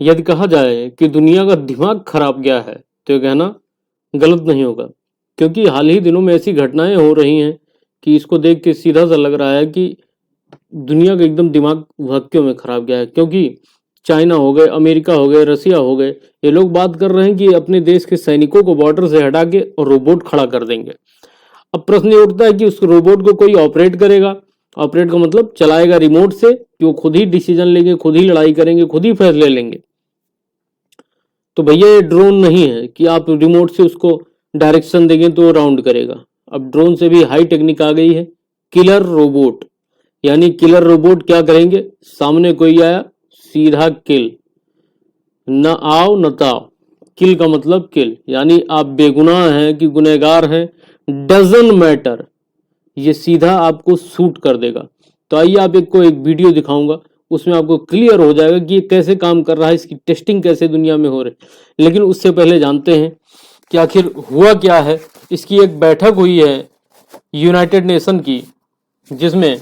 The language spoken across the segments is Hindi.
यदि कहा जाए कि दुनिया का दिमाग खराब गया है तो ये कहना गलत नहीं होगा, क्योंकि हाल ही दिनों में ऐसी घटनाएं हो रही हैं कि इसको देख के सीधा सा लग रहा है कि दुनिया का एकदम दिमाग वाकई में खराब गया है। क्योंकि चाइना हो गए, अमेरिका हो गए, रसिया हो गए, ये लोग बात कर रहे हैं कि अपने देश के सैनिकों को बॉर्डर से हटा के और रोबोट खड़ा कर देंगे। अब प्रश्न ये उठता है कि उस रोबोट को कोई ऑपरेट करेगा। ऑपरेट का मतलब चलाएगा रिमोट से, कि वो खुद ही डिसीजन लेंगे, खुद ही लड़ाई करेंगे, खुद ही फैसले लेंगे। तो भैया ये ड्रोन नहीं है कि आप रिमोट से उसको डायरेक्शन देंगे तो राउंड करेगा। अब ड्रोन से भी हाई टेक्निक आ गई है, किलर रोबोट। यानी किलर रोबोट क्या करेंगे, सामने कोई आया सीधा किल, न आओ न ताओ। किल का मतलब किल, यानी आप बेगुनाह हैं कि गुनहगार हैं, डजन मैटर, ये सीधा आपको शूट कर देगा। तो आइए आप एक वीडियो दिखाऊंगा, उसमें आपको क्लियर हो जाएगा कि ये कैसे काम कर रहा है, इसकी टेस्टिंग कैसे दुनिया में हो रही है। लेकिन उससे पहले जानते हैं कि आखिर हुआ क्या है। इसकी एक बैठक हुई है यूनाइटेड नेशन की, जिसमें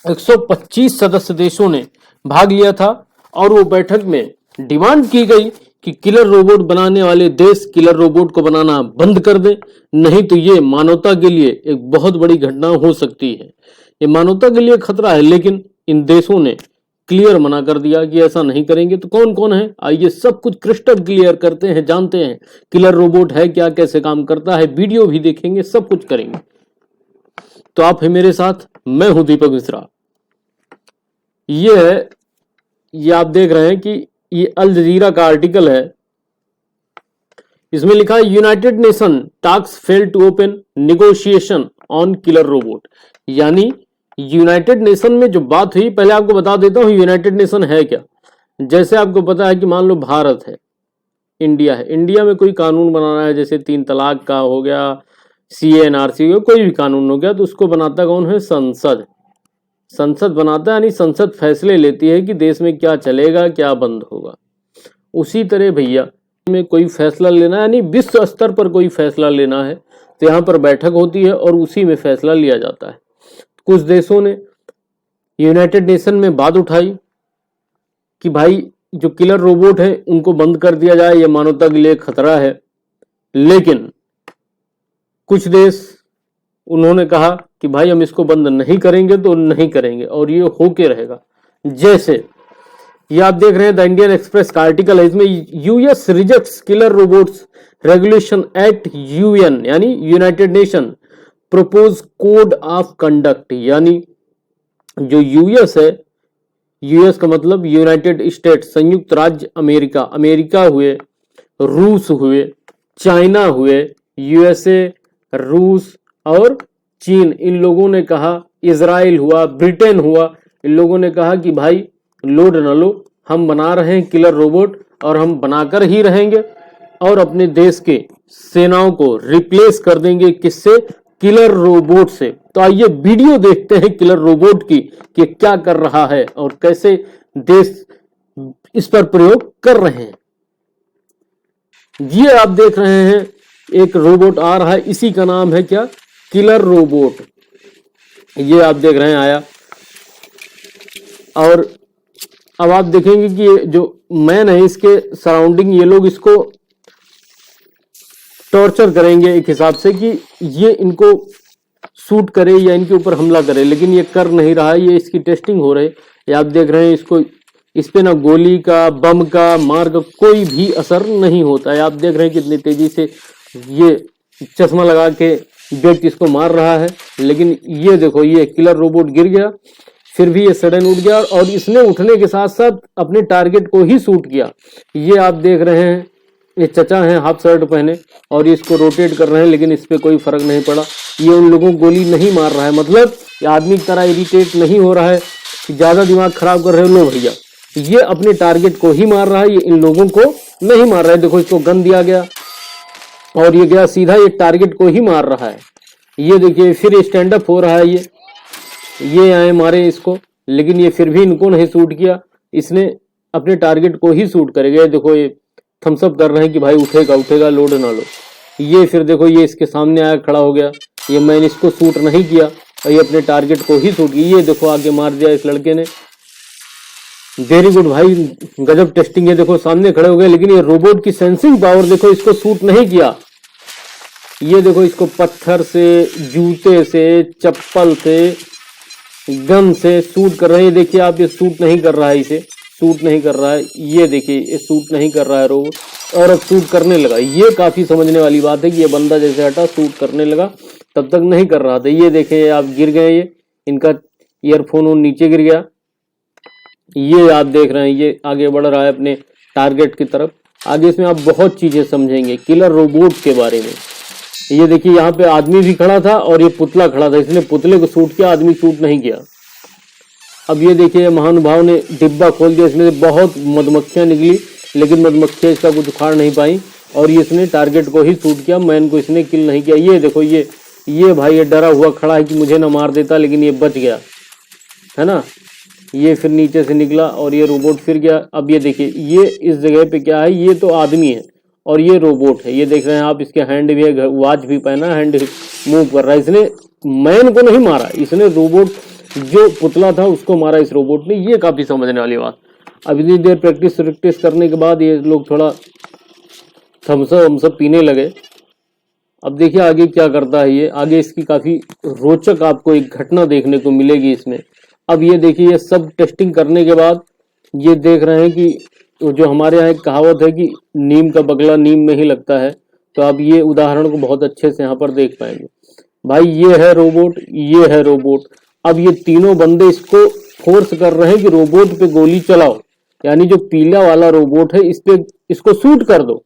125 सदस्य देशों ने भाग लिया था, और वो बैठक में डिमांड की गई कि किलर रोबोट बनाने वाले देश किलर रोबोट को बनाना बंद कर दें, नहीं तो ये मानवता के लिए एक बहुत बड़ी घटना हो सकती है। ये मानवता के लिए खतरा है, लेकिन इन देशों ने क्लियर मना कर दिया कि ऐसा नहीं करेंगे। तो कौन कौन है, आइए सब कुछ क्रिस्टल क्लियर करते हैं, जानते हैं किलर रोबोट है क्या, कैसे काम करता है, वीडियो भी देखेंगे, सब कुछ करेंगे। तो आप है मेरे साथ, मैं हूं दीपक मिश्रा। ये आप देख रहे हैं कि ये अल जजीरा का आर्टिकल है। इसमें लिखा है United Nation task fail to open negotiation on killer robot. यानी यूनाइटेड नेशन में जो बात हुई, पहले आपको बता देता हूं यूनाइटेड नेशन है क्या। जैसे आपको पता है कि मान लो भारत है, इंडिया है, इंडिया में कोई कानून बनाना है, जैसे 3 तलाक का हो गया, CANRC हो, कोई भी कानून हो गया, तो उसको बनाता कौन है, संसद। संसद बनाता है, यानी संसद फैसले लेती है कि देश में क्या चलेगा, क्या बंद होगा। उसी तरह भैया में कोई फैसला लेना है, यानी विश्व स्तर पर कोई फैसला लेना है, तो यहाँ पर बैठक होती है और उसी में फैसला लिया जाता है। कुछ देशों ने यूनाइटेड नेशन में बात उठाई कि भाई जो किलर रोबोट है उनको बंद कर दिया जाए, ये मानवता के लिए खतरा है। लेकिन कुछ देश उन्होंने कहा कि भाई हम इसको बंद नहीं करेंगे तो नहीं करेंगे, और ये होके रहेगा। जैसे ये आप देख रहे हैं द इंडियन एक्सप्रेस का आर्टिकल है, इसमें US rejects killer robots regulation act UN, यानी United nation propose code of conduct. यानी जो US है, US का मतलब यूनाइटेड स्टेट, संयुक्त राज्य अमेरिका, अमेरिका हुए, रूस हुए, चाइना हुए, USA, रूस और चीन, इन लोगों ने कहा, इजराइल हुआ, ब्रिटेन हुआ, इन लोगों ने कहा कि भाई लोड न लो, हम बना रहे हैं किलर रोबोट और हम बनाकर ही रहेंगे, और अपने देश के सेनाओं को रिप्लेस कर देंगे, किससे, किलर रोबोट से। तो आइए वीडियो देखते हैं किलर रोबोट की कि क्या कर रहा है और कैसे देश इस पर प्रयोग कर रहे हैं। ये आप देख रहे हैं एक रोबोट आ रहा है, इसी का नाम है क्या, किलर रोबोट। ये आप देख रहे हैं आया, और अब आप देखेंगे कि जो मैन है इसके सराउंडिंग ये लोग इसको टॉर्चर करेंगे एक हिसाब से कि ये इनको शूट करे या इनके ऊपर हमला करे, लेकिन ये कर नहीं रहा है, ये इसकी टेस्टिंग हो रही है। ये आप देख रहे हैं इसको, इस पे ना गोली का, बम का, मार का कोई भी असर नहीं होता है। आप देख रहे हैं कितनी तेजी से ये चश्मा लगा के व्यक्ति इसको मार रहा है, लेकिन ये देखो ये किलर रोबोट गिर गया, फिर भी ये सडन उठ गया और इसने उठने के साथ साथ अपने टारगेट को ही शूट किया। ये आप देख रहे हैं ये चचा हैं हाफ शर्ट पहने, और ये इसको रोटेट कर रहे हैं, लेकिन इस पे कोई फर्क नहीं पड़ा। ये उन लोगों को गोली नहीं मार रहा है, मतलब ये आदमी की तरह इरिटेट नहीं हो रहा है कि ज्यादा दिमाग खराब कर रहे हो लो भैया, ये अपने टारगेट को ही मार रहा है, ये इन लोगों को नहीं मार रहा है। देखो इसको गन दिया गया और ये गया सीधा, ये टारगेट को ही मार रहा है। ये देखिए फिर स्टैंड अप हो रहा है, ये आए मारे इसको, लेकिन ये फिर भी इनको नहीं शूट किया, इसने अपने टारगेट को ही शूट करेगा। देखो ये थम्स अप कर रहे हैं कि भाई उठेगा उठेगा, लोड ना लो। ये फिर देखो ये इसके सामने आया खड़ा हो गया, ये मैंने इसको शूट नहीं किया और ये अपने टारगेट को ही शूट किया। ये देखो आगे मार दिया इस लड़के ने, वेरी गुड भाई, गजब टेस्टिंग है। देखो सामने खड़े हो गए, लेकिन ये रोबोट की सेंसिंग पावर देखो, इसको सूट नहीं किया। ये देखो इसको पत्थर से, जूते से, चप्पल से, गन से सूट कर रहे हैं। देखिए आप, ये सूट नहीं कर रहा है, इसे सूट नहीं कर रहा है। ये देखिए ये सूट नहीं कर रहा है रोबोट, और अब सूट करने लगा। ये काफी समझने वाली बात है कि ये बंदा जैसे हटा सूट करने लगा, तब तक नहीं कर रहा था। ये देखिए आप, गिर गए, ये इनका ईयरफोन नीचे गिर गया। ये आप देख रहे हैं, ये आगे बढ़ रहा है अपने टारगेट की तरफ। आगे इसमें आप बहुत चीजें समझेंगे किलर रोबोट के बारे में। ये देखिए यहाँ पे आदमी भी खड़ा था और ये पुतला खड़ा था, इसने पुतले को शूट किया, आदमी शूट नहीं किया। अब ये देखिए महानुभाव ने डिब्बा खोल दिया, इसमें से बहुत मधुमक्खियां निकली, लेकिन मधुमक्खियां इसका कुछ उखाड़ नहीं पाई, और ये इसने टारगेट को ही शूट किया, मैन को इसने किल नहीं किया। ये देखो ये भाई ये डरा हुआ खड़ा है कि मुझे ना मार देता, लेकिन ये बच गया, है ना। ये फिर नीचे से निकला और ये रोबोट फिर गया। अब ये देखिए ये इस जगह पे क्या है, ये तो आदमी है और ये रोबोट है। ये देख रहे हैं आप, इसके हैंड भी है, वॉच भी पहना, हैंड मूव कर रहा है। इसने मैन को नहीं मारा, इसने रोबोट जो पुतला था उसको मारा इस रोबोट ने। ये काफी समझने वाली बात। अब इतनी देर प्रैक्टिस करने के बाद ये लोग थोड़ा थम्सअप पीने लगे। अब देखिए आगे क्या करता है ये। आगे इसकी काफी रोचक आपको एक घटना देखने को मिलेगी इसमें। अब ये देखिए, ये सब टेस्टिंग करने के बाद ये देख रहे हैं कि जो हमारे यहाँ एक कहावत है कि नीम का बगला नीम में ही लगता है, तो अब ये उदाहरण को बहुत अच्छे से यहाँ पर देख पाएंगे। भाई ये है रोबोट, ये है रोबोट। अब ये तीनों बंदे इसको फोर्स कर रहे हैं कि रोबोट पे गोली चलाओ, यानी जो पीला वाला रोबोट है इस पे इसको शूट कर दो।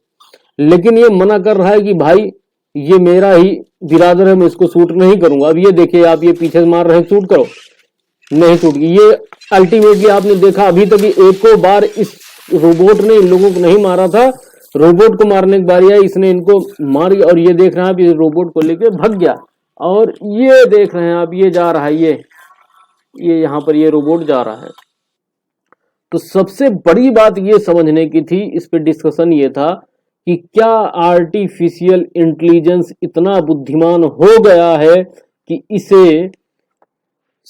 लेकिन ये मना कर रहा है कि भाई ये मेरा ही बिरादर है, मैं इसको शूट नहीं करूंगा। अब ये देखिए आप, ये पीछे से मार रहे हैं, शूट करो, नहीं शूट। ये अल्टीमेटली आपने देखा अभी तक एको बार इस रोबोट ने इन लोगों को नहीं मारा था। रोबोट को मारने की बारी आई, इसने इनको मार, और ये देख रहे हैं आप, ये रोबोट को लेके भाग गया। और ये देख रहे हैं आप, ये जा रहा है, ये यहाँ पर ये रोबोट जा रहा है। तो सबसे बड़ी बात ये समझने की थी, इस पे डिस्कशन ये था कि क्या आर्टिफिशियल इंटेलिजेंस इतना बुद्धिमान हो गया है कि इसे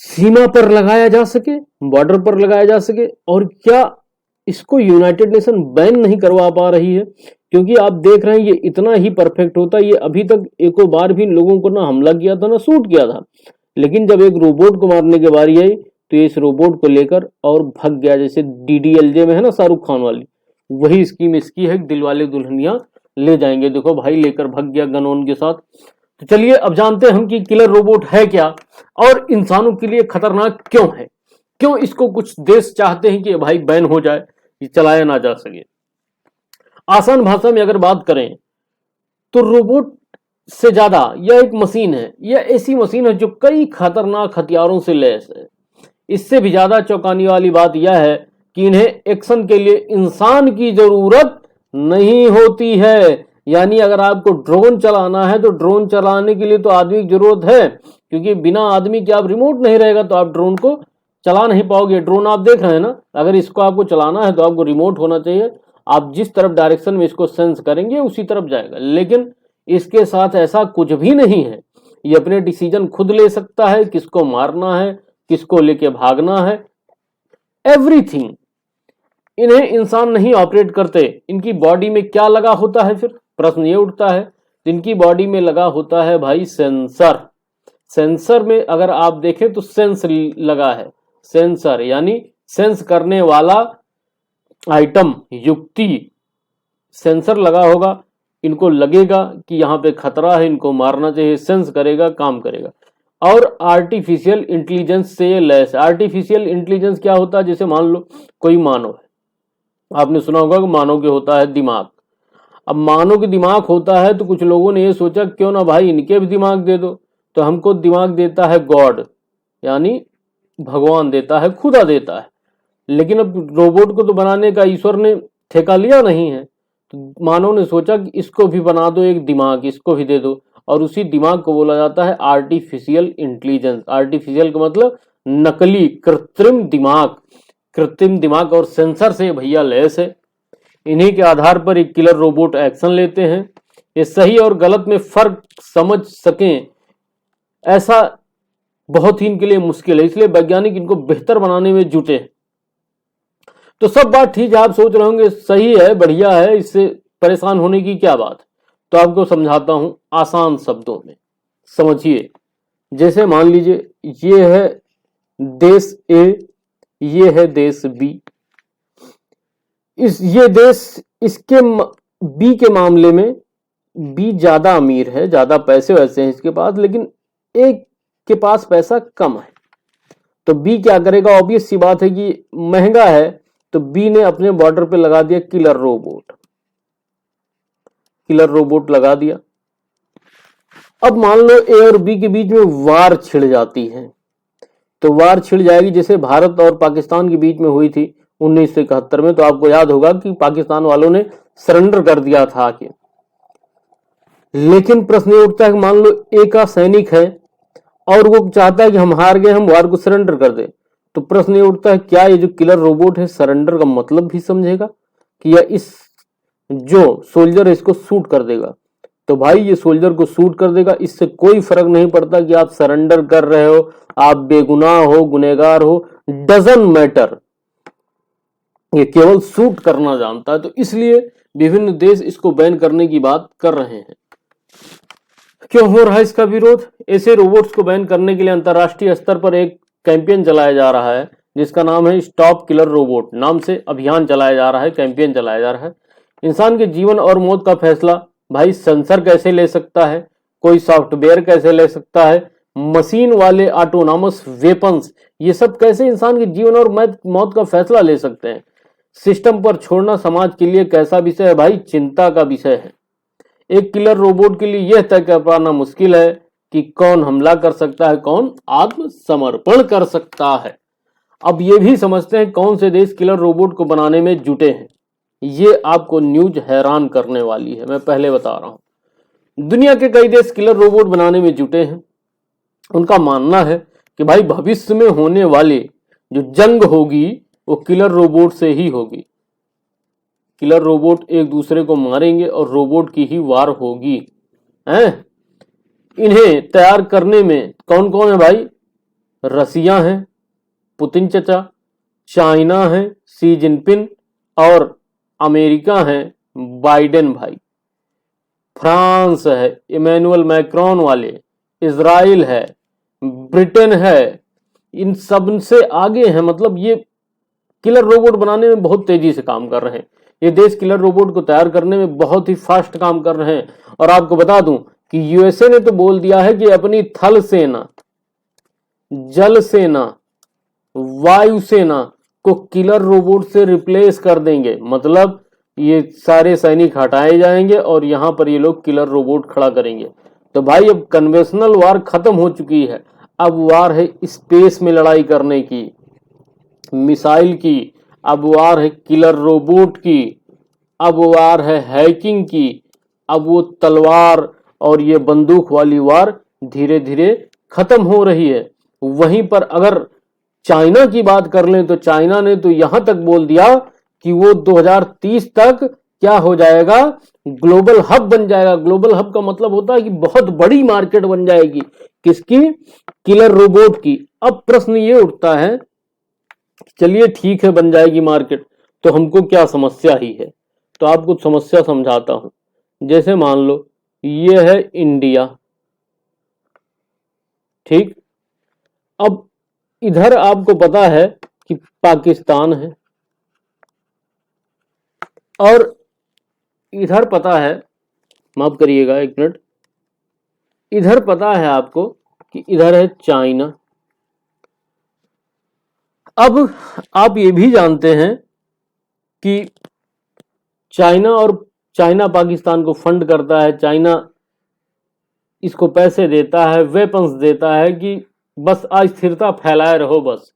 सीमा पर लगाया जा सके, बॉर्डर पर लगाया जा सके, और क्या इसको यूनाइटेड नेशन बैन नहीं करवा पा रही है। क्योंकि आप देख रहे हैं ये इतना ही परफेक्ट होता, ये अभी तक एको बार भी लोगों को ना हमला किया था ना शूट किया था, लेकिन जब एक रोबोट को मारने की बारी आई तो ये इस रोबोट को लेकर और भाग गया। जैसे DDLJ में है ना शाहरुख खान वाली, वही स्कीम इसकी है, दिलवाले दुल्हनिया ले जाएंगे। देखो भाई लेकर भाग गया गनोन के साथ। तो चलिए अब जानते हैं हम कि किलर रोबोट है क्या और इंसानों के लिए खतरनाक क्यों है, क्यों इसको कुछ देश चाहते हैं कि भाई बैन हो जाए, ये चलाया ना जा सके। आसान भाषा में अगर बात करें तो रोबोट से ज्यादा यह एक मशीन है, यह ऐसी मशीन है जो कई खतरनाक हथियारों से लैस है। इससे भी ज्यादा चौंकाने वाली बात यह है कि इन्हें एक्शन के लिए इंसान की जरूरत नहीं होती है। यानी अगर आपको ड्रोन चलाना है तो ड्रोन चलाने के लिए तो आदमी की जरूरत है, क्योंकि बिना आदमी के आप रिमोट नहीं रहेगा तो आप ड्रोन को चला नहीं पाओगे। ड्रोन आप देख रहे हैं ना, अगर इसको आपको चलाना है तो आपको रिमोट होना चाहिए, आप जिस तरफ डायरेक्शन में इसको सेंस करेंगे उसी तरफ जाएगा। लेकिन इसके साथ ऐसा कुछ भी नहीं है, ये अपने डिसीजन खुद ले सकता है, किसको मारना है, किसको लेके भागना है, एवरीथिंग। इन्हें इंसान नहीं ऑपरेट करते। इनकी बॉडी में क्या लगा होता है, फिर प्रश्न ये उठता है। इनकी बॉडी में लगा होता है भाई सेंसर। सेंसर में अगर आप देखें तो सेंस लगा है, सेंसर यानी सेंस करने वाला आइटम, युक्ति, सेंसर लगा होगा। इनको लगेगा कि यहाँ पे खतरा है, इनको मारना चाहिए, सेंस करेगा, काम करेगा। और आर्टिफिशियल इंटेलिजेंस से ये लैस है। आर्टिफिशियल इंटेलिजेंस क्या होता है, जैसे मान लो कोई मानव है, आपने सुना होगा कि मानव के होता है दिमाग। अब मानव के दिमाग होता है तो कुछ लोगों ने ये सोचा क्यों ना भाई इनके भी दिमाग दे दो, तो हमको दिमाग देता है गॉड, यानी भगवान देता है, खुदा देता है। लेकिन अब रोबोट को तो बनाने का ईश्वर ने ठेका लिया नहीं है, तो मानव ने सोचा कि इसको भी बना दो एक दिमाग, इसको भी दे दो, और उसी दिमाग को बोला जाता है आर्टिफिशियल इंटेलिजेंस। आर्टिफिशियल का मतलब नकली, कृत्रिम दिमाग। कृत्रिम दिमाग और सेंसर से भैया लैस है। इन्हीं के आधार पर एक किलर रोबोट एक्शन लेते हैं। ये सही और गलत में फर्क समझ सकें ऐसा बहुत ही इनके लिए मुश्किल है, इसलिए वैज्ञानिक इनको बेहतर बनाने में जुटे हैं। तो सब बात ठीक है, आप सोच रहे होंगे सही है, बढ़िया है, इससे परेशान होने की क्या बात। तो आपको समझाता हूं आसान शब्दों में, समझिए। जैसे मान लीजिए ये है देश ए, ये है देश बी। ये देश, इसके बी के मामले में बी ज्यादा अमीर है, ज्यादा पैसे वैसे हैं इसके पास, लेकिन ए के पास पैसा कम है। तो बी क्या करेगा, ऑब्वियस सी बात है कि महंगा है, तो बी ने अपने बॉर्डर पे लगा दिया किलर रोबोट, किलर रोबोट लगा दिया। अब मान लो ए और बी के बीच में वार छिड़ जाती है, तो वार छिड़ जाएगी जैसे भारत और पाकिस्तान के बीच में हुई थी 1971 में। तो आपको याद होगा कि पाकिस्तान वालों ने सरेंडर कर दिया था आके। लेकिन प्रश्न ये उठता है कि मान लो ए का सैनिक है और वो चाहता है कि हम हार गए, हम वार को सरेंडर कर दे। तो प्रश्न ये उठता है क्या ये जो किलर रोबोट है सरेंडर का मतलब भी समझेगा कि या इस जो सोल्जर है इसको शूट कर देगा। तो भाई ये सोल्जर को शूट कर देगा, इससे कोई फर्क नहीं पड़ता कि आप सरेंडर कर रहे हो, आप बेगुनाह हो, गुनहगार हो, डजंट मैटर, ये केवल शूट करना जानता है। तो इसलिए विभिन्न देश इसको बैन करने की बात कर रहे हैं। क्यों हो रहा है इसका विरोध? ऐसे रोबोट्स को बैन करने के लिए अंतरराष्ट्रीय स्तर पर एक कैंपेन चलाया जा रहा है जिसका नाम है स्टॉप किलर रोबोट, नाम से अभियान चलाया जा रहा है, कैंपेन चलाया जा रहा है। इंसान के जीवन और मौत का फैसला भाई सेंसर कैसे ले सकता है, कोई सॉफ्टवेयर कैसे ले सकता है, मशीन वाले ऑटोनॉमस वेपन्स, ये सब कैसे इंसान के जीवन और मौत का फैसला ले सकते हैं। सिस्टम पर छोड़ना समाज के लिए कैसा विषय है भाई, चिंता का विषय है। एक किलर रोबोट के लिए यह तय कर पाना मुश्किल है कि कौन हमला कर सकता है, कौन आत्मसमर्पण कर सकता है। अब ये भी समझते हैं कौन से देश किलर रोबोट को बनाने में जुटे हैं। ये आपको न्यूज हैरान करने वाली है, मैं पहले बता रहा हूं। दुनिया के कई देश किलर रोबोट बनाने में जुटे हैं। उनका मानना है कि भाई भविष्य में होने वाली जो जंग होगी वो किलर रोबोट से ही होगी। किलर रोबोट एक दूसरे को मारेंगे और रोबोट की ही वार होगी। हैं? इन्हें तैयार करने में कौन कौन है भाई? रसिया है, पुतिन चचा, चाइना है, शी जिनपिंग, और अमेरिका है, बाइडेन भाई, फ्रांस है, इमैनुअल मैक्रोन वाले, इजराइल है, ब्रिटेन है, इन सब से आगे हैं। मतलब ये किलर रोबोट बनाने में बहुत तेजी से काम कर रहे हैं। ये देश किलर रोबोट को तैयार करने में बहुत ही फास्ट काम कर रहे हैं। और आपको बता दूं कि यूएसए ने तो बोल दिया है कि अपनी थल सेना, जल सेना, वायुसेना को किलर रोबोट से रिप्लेस कर देंगे। मतलब ये सारे सैनिक हटाए जाएंगे और यहां पर ये लोग किलर रोबोट खड़ा करेंगे। तो भाई अब कन्वेंशनल वार खत्म हो चुकी है, अब वार है स्पेस में लड़ाई करने की, मिसाइल की, अब वार है किलर रोबोट की, अब वार है हैकिंग की। अब वो तलवार और ये बंदूक वाली वार धीरे धीरे खत्म हो रही है। वहीं पर अगर चाइना की बात कर लें तो चाइना ने तो यहां तक बोल दिया कि वो 2030 तक क्या हो जाएगा, ग्लोबल हब बन जाएगा। ग्लोबल हब का मतलब होता है कि बहुत बड़ी मार्केट बन जाएगी। किसकी? किलर रोबोट की। अब प्रश्न ये उठता है, चलिए ठीक है बन जाएगी मार्केट, तो हमको क्या समस्या ही है? तो आपको समस्या समझाता हूं। जैसे मान लो ये है इंडिया, ठीक। अब इधर आपको पता है कि पाकिस्तान है, और इधर पता है, माफ करिएगा एक मिनट, इधर पता है आपको कि इधर है चाइना। अब आप ये भी जानते हैं कि चाइना पाकिस्तान को फंड करता है, चाइना इसको पैसे देता है, वेपन्स देता है कि बस अस्थिरता फैलाए रहो बस।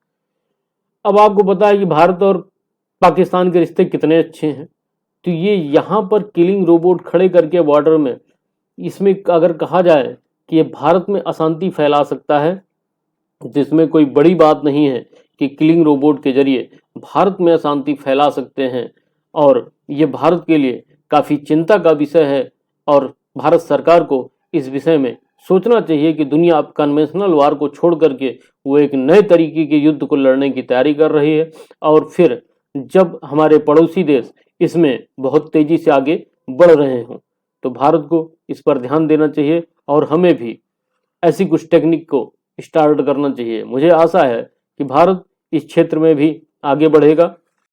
अब आपको पता है कि भारत और पाकिस्तान के रिश्ते कितने अच्छे हैं। तो ये यहाँ पर किलिंग रोबोट खड़े करके बॉर्डर में, इसमें अगर कहा जाए कि ये भारत में अशांति फैला सकता है, जिसमें कोई बड़ी बात नहीं है कि किलिंग रोबोट के जरिए भारत में अशांति फैला सकते हैं। और ये भारत के लिए काफ़ी चिंता का विषय है और भारत सरकार को इस विषय में सोचना चाहिए कि दुनिया अब कन्वेंशनल वार को छोड़ करके वो एक नए तरीके के युद्ध को लड़ने की तैयारी कर रही है। और फिर जब हमारे पड़ोसी देश इसमें बहुत तेजी से आगे बढ़ रहे हों। तो भारत को इस पर ध्यान देना चाहिए और हमें भी ऐसी कुछ टेक्निक को स्टार्ट करना चाहिए। मुझे आशा है कि भारत इस क्षेत्र में भी आगे बढ़ेगा